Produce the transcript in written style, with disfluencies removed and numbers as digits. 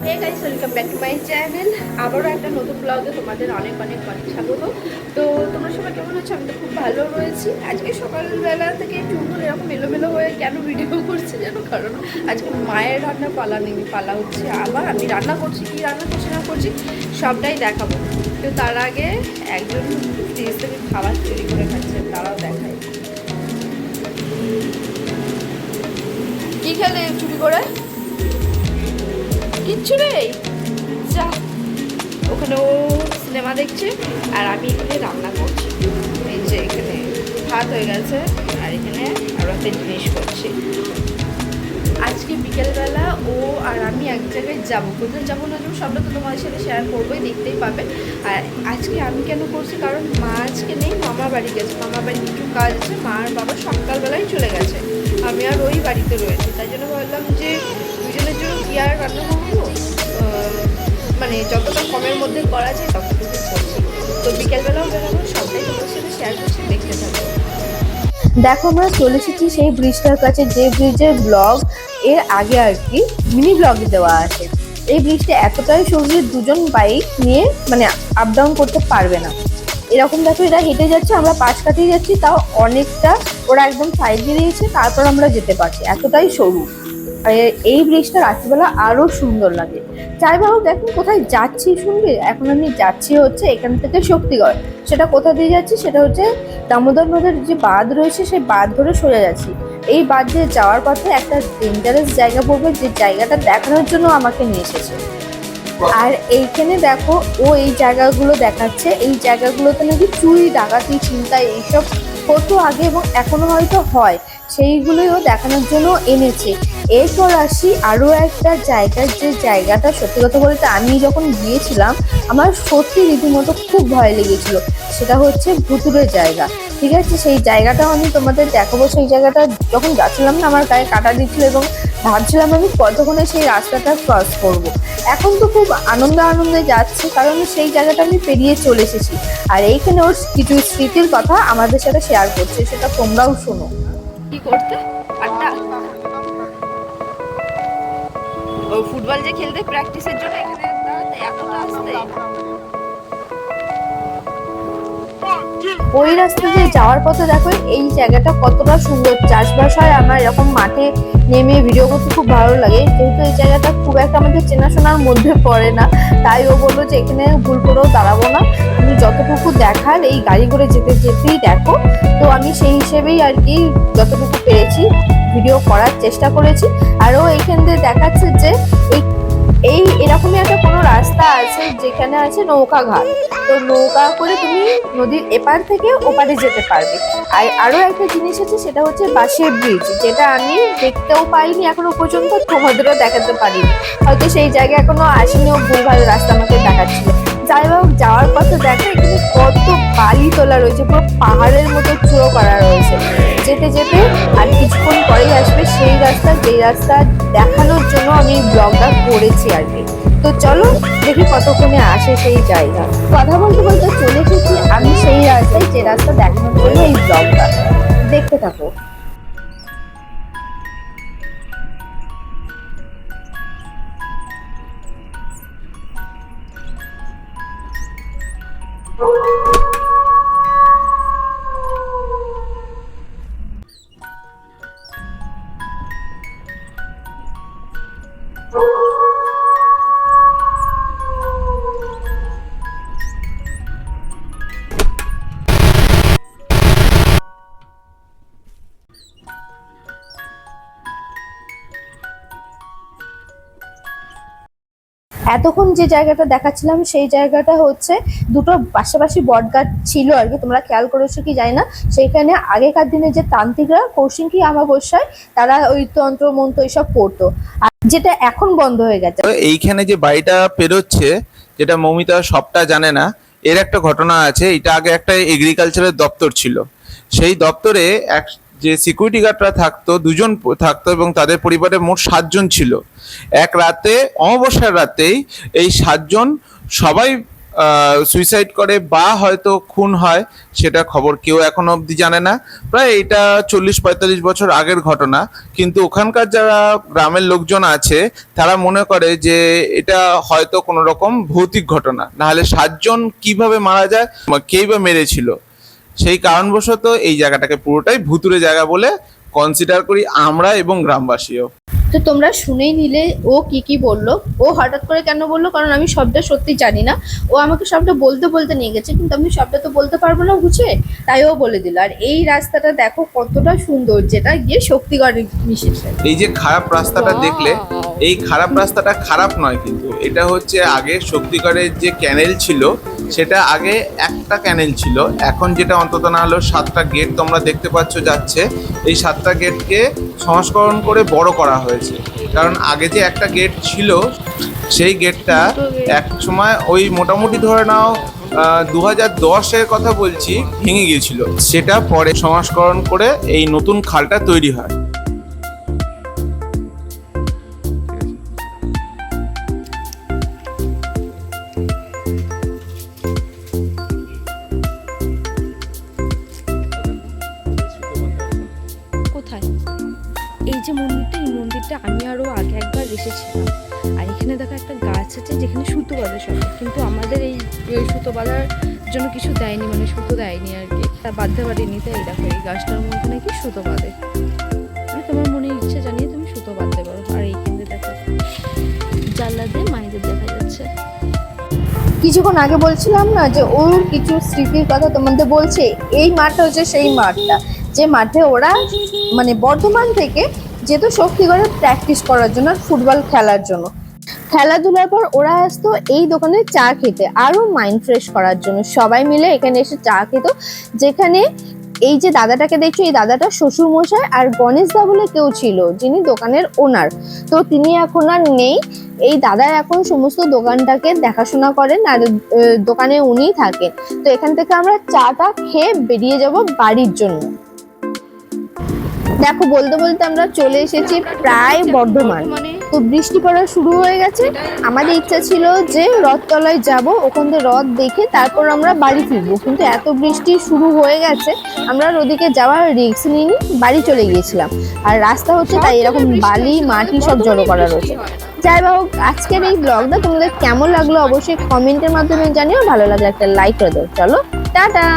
Hey guys, welcome back to my channel. আবারও একটা নতুন ব্লগে তোমাদের অনেক অনেক অনেক স্বাগত। তো তোমরা সবাই কেমন আছো? আমি তো খুব ভালো রয়েছি। আজকে সকালবেলা থেকে চুলগুলো এরকম এলোমেলো হয়ে কেন ভিডিও করছি জানো? কারণ আজকে মায়ের রান্না পালা নেই, পালা হচ্ছে আবার আমি রান্না করছি। কী রান্না করছি না করছি সবটাই দেখাবো। তো তার আগে একজন ফ্রিজ থেকে খাবার চুরি করে খাচ্ছে, তারাও দেখায়। কী খেলে চুরি করে? কিচ্ছু নেই, যা। ওখানে ও সিনেমা দেখছে আর আমি এখানে রান্না করছি। এই যে এখানে ভাত হয়ে গেছে আর এখানে আরও একটা জিনিস করছি। আজকে বিকেলবেলা ও আর আমি এক জায়গায় যাবো, কোথায় যাবো না যাবো সবটা তো তোমাদের সাথে শেয়ার করবোই, দেখতেই পাবে। আর আজকে আমি কেন করছি, কারণ মা আজকে নেই, মামা বাড়ি গেছে। মামা বাড়ি কিছু কাজ আছে, মা আর বাবা সকালবেলায় চলে গেছে, আমি আর ওই বাড়িতে রয়েছি। তাই জন্য ভাবলাম যে দুজনের জন্য কি আর রান্না করবো, মানে যতটা কমের মধ্যে করা যায় ততটুকু করছি। তো বিকেলবেলাও বেরোবো, সবটাই তোমার সাথে শেয়ার করছি, দেখতে থাকবো। দেখো আমরা চলে এসেছি সেই ব্রিজটার কাছে, যে ব্রিজের ব্লগ এর আগে আর কি মিনি ব্লগে দেওয়া আছে। এই ব্রিজটা এতটাই সরু যে দুজন বাইক নিয়ে মানে আপ ডাউন করতে পারবে না। এরকম দেখো, এরা হেঁটে যাচ্ছে, আমরা পাশ কাটিয়ে যাচ্ছি, তাও অনেকটা ওরা একদম সাইড দিয়ে দিয়েছে, তারপর আমরা যেতে পারছি, এতটাই সরু। আর এই ব্রিজটা রাত্রিবেলা আরো সুন্দর লাগে। যাই বাবু, দেখুন কোথায় যাচ্ছি শুনবি? এখন আমি যাচ্ছি হচ্ছে এখান থেকে শক্তিগড়। সেটা কোথা দিয়ে যাচ্ছি, সেটা হচ্ছে দামোদর নদের যে বাঁধ রয়েছে সেই বাঁধ ধরে সোজা যাচ্ছি। এই বাঁধ দিয়ে যাওয়ার পথে একটা ডেঞ্জারাস জায়গা পড়বে, যে জায়গাটা দেখানোর জন্য আমাকে নিয়ে এসেছে। আর এইখানে দেখো, ও এই জায়গাগুলো দেখাচ্ছে, এই জায়গাগুলোতে নাকি চুরি, ডাকাতি, ছিনতাই এইসব হতো আগে এবং এখনো হয়তো হয়, সেইগুলোই ও দেখানোর জন্য এনেছে। এরপর আসি আরও একটা জায়গার, যে জায়গাটা সত্যি কথা বলতে আমি যখন গিয়েছিলাম আমার সত্যি রীতিমতো খুব ভয় লেগেছিল। সেটা হচ্ছে ভুতুড়ের জায়গা। ঠিক আছে, সেই জায়গাটাও আমি তোমাদের দেখাবো। সেই জায়গাটা যখন যাচ্ছিলাম না, আমার গায়ে কাটা দিচ্ছিল এবং ভাবছিলাম আমি কতক্ষণে সেই রাস্তাটা ক্রস করব। এখন তো খুব আনন্দে যাচ্ছি, কারণ সেই জায়গাটা আমি পেরিয়ে চলে এসেছি। আর এইখানে ওর কিছু স্মৃতির কথা আমাদের সাথে শেয়ার করছে, সেটা তোমরাও শোনো। কি করতে? আড্ডা? ও ফুটবল যে খেলতে প্র্যাকটিসের জন্য এখানে দাঁড়াতে এতটা আসতে। ওই রাস্তা দিয়ে যাওয়ার পথে দেখো এই জায়গাটা কতটা সুন্দর, চাষবাস হয়। আমার এরকম মাঠে নেমে ভিডিও করতে খুব ভালো লাগে, যেহেতু এই জায়গাটা খুব একটা আমাদের চেনাশোনার মধ্যে পড়ে না। তাই ও বললো যে এখানে ভুল করেও দাঁড়াবো না, তুমি যতটুকু দেখার এই গাড়ি করে যেতে যেতেই দেখো। তো আমি সেই হিসেবেই আর কি যতটুকু পেরেছি ভিডিও করার চেষ্টা করেছি। আরও এইখান দিয়ে দেখাচ্ছে যে এই এই এরকমই একটা কোনো রাস্তা আছে যেখানে আছে নৌকা ঘাট। তো নৌকা করে তুমি নদীর এপার থেকে ওপারে যেতে পারবে। আর আরো একটা জিনিস আছে, সেটা হচ্ছে বাঁশের ব্রিজ, যেটা আমি দেখতেও পাইনি এখনো পর্যন্ত, তোমাদেরও দেখাতে পারিনি। হয়তো সেই জায়গায় এখনো আসেনি, ও ভুলভাল রাস্তা আমাকে দেখাচ্ছিল। যাই হোক, যাওয়ার পথে দেখো এখানে কত বালি তোলা রয়েছে, পুরো পাহাড়ের মতো চূড়ো করা রয়েছে। যেতে যেতে আর কিছুক্ষণ পরেই আসবে সেই রাস্তা, যেই রাস্তা দেখানোর জন্য আমি ব্লগটা করেছি আর কি। তো চলো দেখি কতক্ষণে আসে সেই জায়গা। কথা বলতে বলতে চলে এসেছি আমি সেই রাস্তায়, যে রাস্তা দেখানোর জন্য এই ব্লগটা। দেখতে থাকো। এতক্ষণ যে জায়গাটা দেখাচ্ছিলাম সেই জায়গাটা হচ্ছে দুটো পাশাপাশি বট গাছ ছিল আর কি, তোমরা খেয়াল করেছো কি জানি না। সেইখানে আগেকার দিনে যে তান্ত্রিকরা কৌশিকী অমাবস্যায় তারা ওই তন্ত্র মন্ত্র এইসব পড়তো, আর যেটা এখন বন্ধ হয়ে গেছে। এইখানে যে বাড়িটা পেরোচ্ছে, যেটা মৌমিতা সবটা জানে না, এর একটা ঘটনা আছে। এটা আগে একটা এগ্রিকালচারের দপ্তর ছিল। সেই দপ্তরে এক যে সিকিউরিটি গার্ডরা থাকতো, দুজন থাকতো এবং তাদের পরিবারে মোট 7 জন ছিল। এক রাতে, অমাবস্যার রাতেই এই 7 জন সবাই সুইসাইড করে বা হয়তো খুন হয়, সেটা খবর কেউ এখনো অবধি জানে না। প্রায় এটা 40-45 বছর আগের ঘটনা, কিন্তু ওখানকার যারা গ্রামের লোকজন আছে তারা মনে করে যে এটা হয়তো কোনো রকম ভৌতিক ঘটনা, নাহলে 7 জন কিভাবে মারা যায়, কেই বা মেরেছিল। সেই কারণবশত এই জায়গাটাকে পুরোটাই ভুতুড়ে জায়গা বলে কনসিডার করি আমরা এবং গ্রামবাসীও। তো তোমরা শুনেই নিলে ও কি কি বললো। ও হঠাৎ করে কেন বললো, কারণ আমি সবটা সত্যি জানি না। ও আমাকে সবটা বলতে বলতে নিয়ে গেছে, কিন্তু আমি সবটা তো বলতে পারবো না গুছিয়ে, তাই ও বলে দিল। আর এই রাস্তাটা দেখো কতটা সুন্দর, যেটা গিয়ে শক্তিগড় মিশেছে। এই যে খারাপ রাস্তাটা দেখলে, Wow! এই খারাপ রাস্তাটা খারাপ নয়, কিন্তু এটা হচ্ছে আগে শক্তিগড়ের যে ক্যানেল ছিল, সেটা আগে একটা ক্যানেল ছিল, এখন যেটা অন্তত না হলেও 7টা গেট তোমরা দেখতে পাচ্ছ যাচ্ছে। এই 7টা গেটকে সংস্করণ করে বড় করা হয়েছে, কারণ আগে যে একটা গেট ছিল সেই গেটটা এক সময় ওই মোটামুটি ধরে নাও 2010-এর কথা বলছি, ভেঙে গিয়েছিল। সেটা পরে সংস্করণ করে এই নতুন খালটা তৈরি হয়। কোথায়? এই যে মন্দিরটা, এই মন্দিরটা আমি আরো আগে একবার এসেছিলাম। আর এখানে দেখো একটা গাছ আছে যেখানে সুতো বাঁধে সবাই, কিন্তু আমাদের এই সুতো বাঁধার জন্য কিছু দেয়নি, মানে সুতো দেয়নি আর কি, তা বাঁধতে পারিনি। তাই এই দেখো এই গাছটার মধ্যে নাকি সুতো বাঁধে, মানে তোমার মনে ইচ্ছে জানিয়ে তুমি সুতো বাঁধতে পারো। আর এইখানে দেখো জানলা দিয়ে মায়েদের দেখা যাচ্ছে। কিছুক্ষণ আগে বলছিলাম না যে ওর কিছু স্মৃতির কথা তোমাদের বলছে। এই মাঠটা হচ্ছে সেই মাঠটা, যে মাঠে ওরা মানে বর্ধমান থেকে যেত শক্তিগড়ে প্র্যাকটিস করার জন্য, ফুটবল খেলার জন্য। খেলাধুলার পর ওরা আসতো এই দোকানে চা খেতে, আরো মাইন্ড ফ্রেশ করার জন্য। সবাই মিলে এখানে এসে চা খেত, যেখানে এই যে দাদাটাকে দেখছো, এই দাদাটা শ্বশুর মশাই, আর গণেশ দা বলে কেউ ছিল যিনি দোকানের ওনার। তো তিনি এখন আর নেই। এই দাদা এখন সমস্ত দোকানটাকে দেখাশোনা করেন, আর দোকানে উনিই থাকেন। তো এখান থেকে আমরা চাটা খেয়ে বেরিয়ে যাব বাড়ির জন্য। দেখো বলতে বলতে আমরা চলে এসেছি প্রায় বর্ধমান। তো বৃষ্টি পড়া শুরু হয়ে গেছে। আমাদের ইচ্ছা ছিল যে রথতলায় যাব, ওখান থেকে রথ দেখে তারপর আমরা বাড়ি ফিরবো, কিন্তু এত বৃষ্টি শুরু হয়ে গেছে আমরা আর ওদিকে যাওয়ার রিস্ক নিইনি, বাড়ি চলে গিয়েছিলাম। আর রাস্তা হচ্ছে তাই এরকম বালি মাটি সব জড়ো করা রয়েছে। যাই হোক, আজকের এই ব্লগটা তোমাদের কেমন লাগলো অবশ্যই কমেন্টের মাধ্যমে জানিও। ভালো লাগলে একটা লাইক করে দাও। চলো টাটা।